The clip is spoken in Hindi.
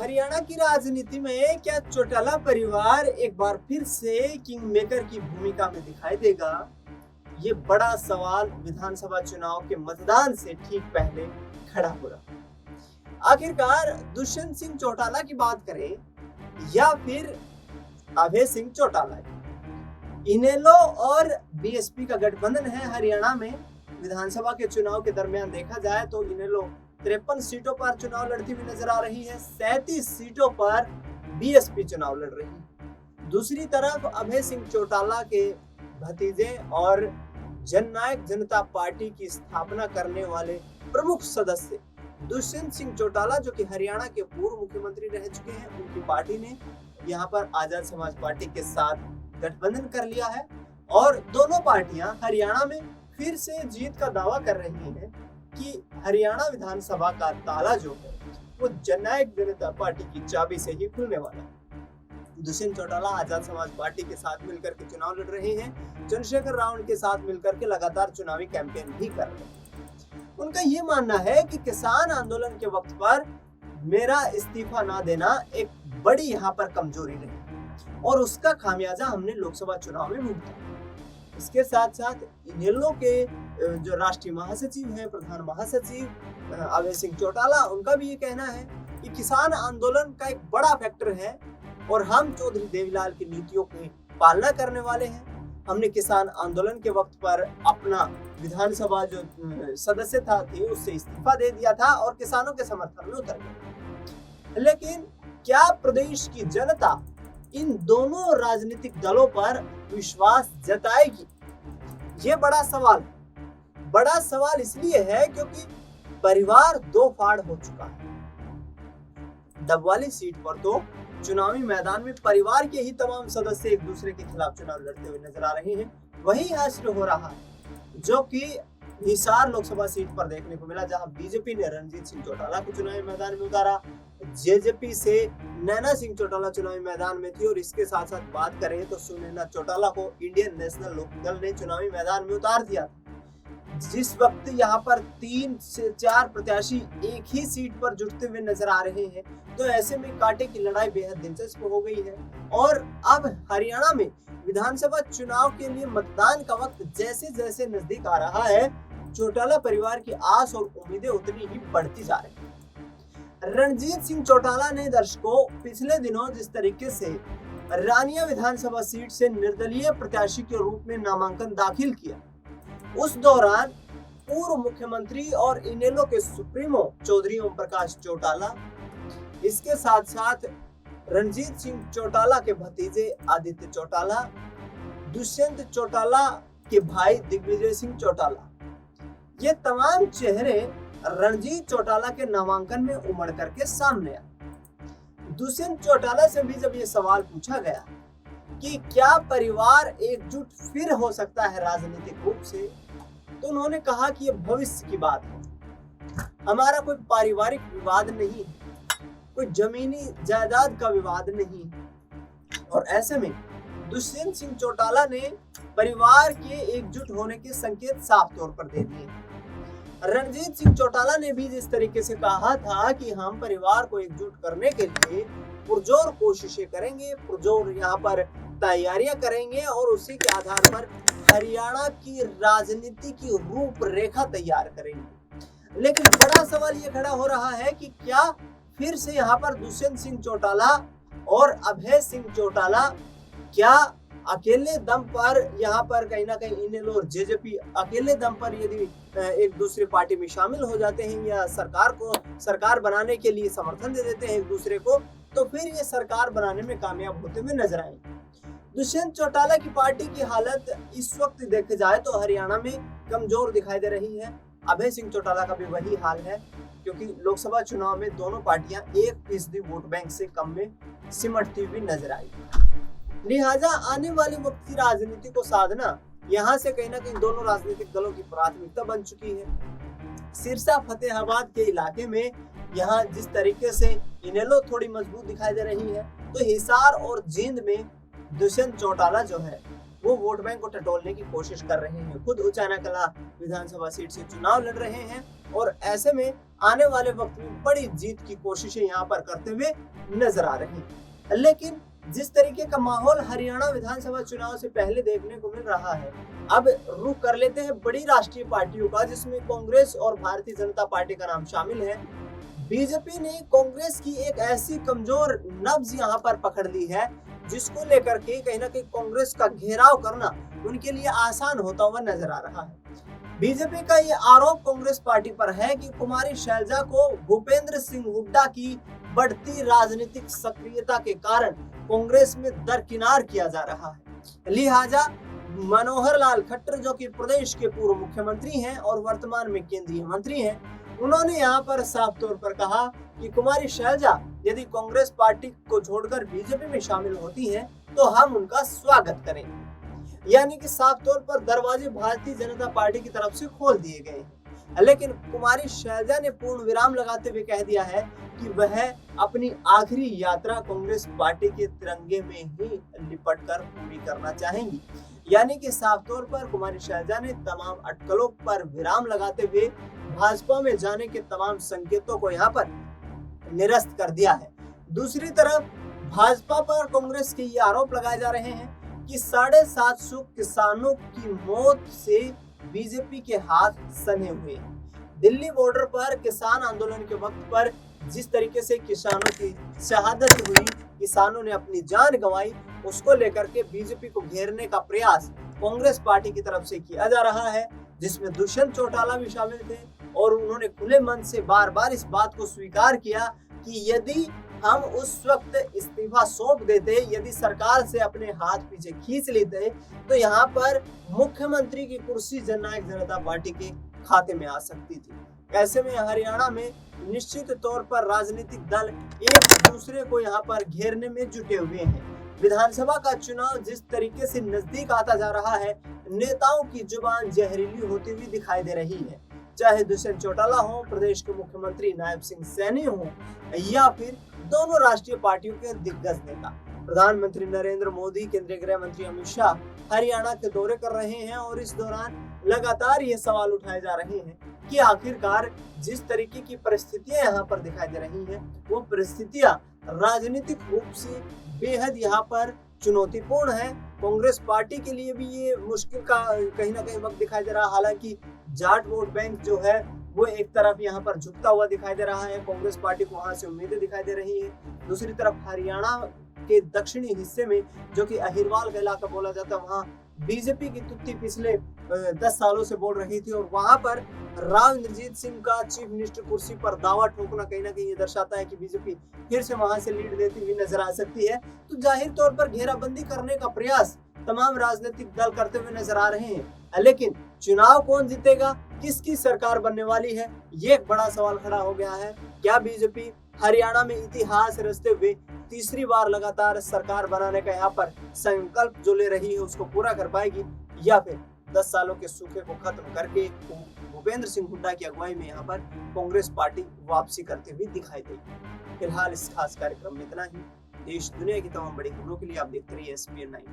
हरियाणा की राजनीति में क्या चौटाला परिवार एक बार फिर से किंग मेकर की भूमिका में दिखाई देगा? ये बड़ा सवाल विधानसभा चुनाव के मतदान से ठीक पहले खड़ा हो रहा। आखिरकार दुष्यंत सिंह चौटाला की बात करें या फिर अभय सिंह चौटाला, इनेलो और बीएसपी का गठबंधन है हरियाणा में। विधानसभा के चुनाव के दरमियान देखा जाए तो इनेलो 53 सीटों पर चुनाव लड़ती हुई नजर आ रही है, 37 सीटों पर बीएसपी चुनाव लड़ रही है। दूसरी तरफ अभय सिंह चौटाला के भतीजे और जननायक जनता पार्टी की स्थापना करने वाले प्रमुख सदस्य दुष्यंत सिंह चौटाला, जो कि हरियाणा के पूर्व मुख्यमंत्री रह चुके हैं, उनकी पार्टी ने यहाँ पर आजाद समाज पार्टी के साथ गठबंधन कर लिया है और दोनों पार्टियां हरियाणा में फिर से जीत का दावा कर रही हैं कि हरियाणा विधानसभा का ताला जो है वो जननायक जनता पार्टी की चाबी से ही खुलने वाला है। दुष्यंत चौटाला आजाद समाज पार्टी के साथ मिलकर के चुनाव लड़ रहे हैं, चंद्रशेखर राव के साथ मिलकर के लगातार चुनावी कैंपेन भी कर रहे हैं। उनका ये मानना है कि किसान आंदोलन के वक्त पर मेरा इस्तीफा ना देना एक बड़ी यहाँ पर कमजोरी रही और उसका खामियाजा हमने लोकसभा चुनाव में भुगता। इसके साथ साथ इनेलो के जो राष्ट्रीय महासचिव हैं, प्रधान महासचिव अभय सिंह चौटाला, उनका भी ये कहना है कि किसान आंदोलन का एक बड़ा फैक्टर है और हम चौधरी देवीलाल की नीतियों की पालना करने वाले हैं। हमने किसान आंदोलन के वक्त पर अपना विधानसभा जो सदस्यता थी उससे इस्तीफा दे दिया था और किसानों के समर्थन में उतर गए। लेकिन क्या प्रदेश की जनता इन दोनों राजनीतिक दलों पर विश्वास जताएगी? ये बड़ा सवाल है। बड़ा सवाल इसलिए है क्योंकि परिवार दो फाड़ हो चुका है। डबवाली सीट पर तो चुनावी मैदान में परिवार के ही तमाम सदस्य एक दूसरे के खिलाफ चुनाव लड़ते हुए नजर आ रहे हैं। वही हासिल हो रहा है जो कि हिसार लोकसभा सीट पर देखने को मिला, जहां बीजेपी ने रणजीत सिंह चौटाला को चुनावी मैदान में उतारा। जेजेपी से नैना सिंह चौटाला चुनावी मैदान में थी और इसके साथ साथ बात करें तो सुनैना चौटाला को इंडियन नेशनल लोकदल ने चुनावी मैदान में उतार दिया। जिस वक्त यहाँ पर 3 से 4 प्रत्याशी एक ही सीट पर जुटते हुए नजर आ रहे हैं, तो ऐसे में कांटे की लड़ाई बेहद दिलचस्प हो गई है। और अब हरियाणा में विधानसभा चुनाव के लिए मतदान का वक्त जैसे जैसे नजदीक आ रहा है, चौटाला परिवार की आस और उम्मीदें उतनी ही बढ़ती जा रही हैं। रणजीत सिंह चौटाला ने दर्शकों पिछले दिनों जिस तरीके से रानिया विधानसभा सीट से निर्दलीय प्रत्याशी के रूप में नामांकन दाखिल किया, उस दौरान पूर्व मुख्यमंत्री और इनेलो के सुप्रीमो चौधरी ओम प्रकाश चौटाला, इसके साथ साथ रणजीत सिंह चौटाला के भतीजे आदित्य चौटाला, दुष्यंत चौटाला के भाई दिग्विजय सिंह चौटाला, ये तमाम चेहरे रणजीत चौटाला के नामांकन में उमड़ करके सामने आए। दुष्यंत चौटाला से भी जब ये सवाल पूछा गया कि क्या परिवार एकजुट फिर हो सकता है राजनीतिक रूप से, तो उन्होंने कहा कि ये भविष्य की बात है। हमारा कोई पारिवारिक विवाद नहीं है, कोई जमीनी जायदाद का विवाद नहीं है। और ऐसे में दुष्यंत सिंह चौटाला ने परिवार के एकजुट होने के संकेत साफ तौर पर दे दिए। रणजीत सिंह चौटाला ने भी जिस तरीके से कहा था कि हम परिवार को एकजुट करने के लिए पुरजोर कोशिशें करेंगे, पुरजोर यहाँ पर तैयारियां करेंगे और उसी के आधार पर हरियाणा की राजनीति की रूपरेखा तैयार करेंगे। लेकिन बड़ा सवाल ये खड़ा हो रहा है कि क्या फिर से यहाँ पर दुष्यंत सिंह चौटाला और अभय सिंह चौटाला क्या अकेले दम पर यहाँ पर कहीं ना कहीं इनेलो और जेजेपी अकेले दम पर यदि एक दूसरी पार्टी में शामिल हो जाते हैं या सरकार बनाने के लिए समर्थन दे देते हैं एक दूसरे को, तो फिर ये सरकार बनाने में कामयाब होते हुए नजर आएंगे। दुष्यंत चौटाला की पार्टी की हालत इस वक्त देखे जाए तो हरियाणा में कमजोर दिखाई दे रही है। अभय सिंह चौटाला का भी वही हाल है, क्योंकि लोकसभा चुनाव में दोनों पार्टियां 1% वोट बैंक से कम में सिमटती हुई नजर आई। लिहाजा आने वाली वक्त की राजनीति को साधना यहाँ से कहीं ना कहीं दोनों राजनीतिक दलों की प्राथमिकता बन चुकी है। सिरसा फतेहाबाद के इलाके में यहाँ जिस तरीके से इनेलो थोड़ी मजबूत दिखाई दे रही है, तो हिसार और जींद में दुष्यंत चौटाला जो है वो वोट बैंक को टटोलने की कोशिश कर रहे हैं। खुद उचाना कला विधानसभा सीट से चुनाव लड़ रहे हैं और ऐसे में आने वाले वक्त में बड़ी जीत की कोशिशें यहाँ पर करते हुए नजर आ रही हैं। लेकिन जिस तरीके का माहौल हरियाणा विधानसभा चुनाव से पहले देखने को मिल रहा है, अब रुख कर लेते हैं बड़ी राष्ट्रीय पार्टियों का, जिसमें कांग्रेस और भारतीय जनता पार्टी का नाम शामिल है। बीजेपी ने कांग्रेस की एक ऐसी कमजोर नब्ज यहाँ पर पकड़ ली है जिसको लेकर के कहीं ना कहीं कांग्रेस का घेराव करना उनके लिए आसान होता हुआ नजर आ रहा है। बीजेपी का ये आरोप कांग्रेस पार्टी पर है कि कुमारी शैलजा को भूपेंद्र सिंह हुड्डा की बढ़ती राजनीतिक सक्रियता के कारण कांग्रेस में दरकिनार किया जा रहा है। लिहाजा मनोहर लाल खट्टर, जो कि प्रदेश के पूर्व मुख्यमंत्री हैं और वर्तमान में केंद्रीय मंत्री हैं, उन्होंने यहाँ पर साफ तौर पर कहा कि कुमारी शैलजा यदि कांग्रेस पार्टी को छोड़कर बीजेपी में शामिल होती हैं तो हम उनका स्वागत करेंगे। यानी कि साफ तौर पर दरवाजे भारतीय जनता पार्टी की तरफ से खोल दिए गए हैं। लेकिन कुमारी शैलजा ने पूर्ण विराम लगाते हुए कह दिया है कि वह अपनी आखिरी यात्रा कांग्रेस पार्टी के तिरंगे में ही लिपटकर पूरी करना चाहेंगी। यानी कि साफ तौर पर कुमारी शैलजा ने तमाम अटकलों पर विराम लगाते हुए भाजपा में जाने के तमाम संकेतों को यहाँ पर निरस्त कर दिया है। दूसरी तरफ भाजपा पर कांग्रेस के ये आरोप लगाए जा रहे हैं कि 750 किसानों की मौत से बीजेपी के हाथ सने हुए हैं। दिल्ली बॉर्डर पर किसान आंदोलन के वक्त पर जिस तरीके से किसानों की शहादत हुई, किसानों ने अपनी जान गंवाई, उसको लेकर के बीजेपी को घेरने का प्रयास कांग्रेस पार्टी की तरफ से किया जा रहा है, जिसमें दुष्यंत चौटाला भी शामिल थे और उन्होंने खुले मन से बार बार इस बात को स्वीकार किया कि यदि हम उस वक्त इस्तीफा सौंप देते, यदि सरकार से अपने हाथ पीछे खींच लेते, तो यहाँ पर मुख्यमंत्री की कुर्सी जननायक जनता पार्टी के खाते में आ सकती थी। ऐसे में हरियाणा में निश्चित तौर पर राजनीतिक दल एक दूसरे को यहाँ पर घेरने में जुटे हुए हैं। विधानसभा का चुनाव जिस तरीके से नजदीक आता जा रहा है, नेताओं की जुबान जहरीली होती हुई दिखाई दे रही है। चाहे दुष्यंत चौटाला हो, प्रदेश के मुख्यमंत्री नायब सिंह सैनी हो, या फिर दोनों राष्ट्रीय पार्टियों के दिग्गज नेता। प्रधानमंत्री नरेंद्र मोदी, केंद्रीय गृह मंत्री अमित शाह हरियाणा के दौरे कर रहे हैं और इस दौरान लगातार ये सवाल उठाए जा रहे हैं कि आखिरकार जिस तरीके की परिस्थितियां यहाँ पर दिखाई दे रही हैं, वो परिस्थितियां राजनीतिक रूप से बेहद यहाँ पर चुनौतीपूर्ण है। कांग्रेस पार्टी के लिए भी ये मुश्किल का कहीं ना कहीं वक्त दिखाई दे रहा है। हालांकि जाट वोट बैंक जो है वो एक तरफ यहाँ पर झुकता हुआ दिखाई दे रहा है, कांग्रेस पार्टी को वहां से उम्मीदें दिखाई दे रही है। दूसरी तरफ हरियाणा के दक्षिणी हिस्से में, जो कि अहिरवाल का इलाका बोला जाता है, वहाँ बीजेपी की तुत्ती पिछले 10 सालों से बोल रही थी और वहां पर राव इंद्रजीत सिंह का चीफ मिनिस्टर कुर्सी पर दावा ठोकना कहीं ना कहीं ये दर्शाता है कि बीजेपी फिर से वहां से लीड देती हुई नजर आ सकती है। तो जाहिर तौर पर घेराबंदी करने का प्रयास तमाम राजनीतिक दल करते हुए नजर आ रहे हैं। लेकिन चुनाव कौन जीतेगा, किसकी सरकार बनने वाली है, ये एक बड़ा सवाल खड़ा हो गया है। क्या बीजेपी हरियाणा में इतिहास रचते हुए तीसरी बार लगातार सरकार बनाने का यहाँ पर संकल्प जो ले रही है उसको पूरा कर पाएगी, या फिर 10 सालों के सूखे को खत्म करके भूपेंद्र सिंह हुड्डा की अगुवाई में यहाँ पर कांग्रेस पार्टी वापसी करते हुए दिखाई देगी। फिलहाल इस खास कार्यक्रम में इतना ही। देश दुनिया की तमाम बड़ी खबरों के लिए आप देखते रहिए SPN 9।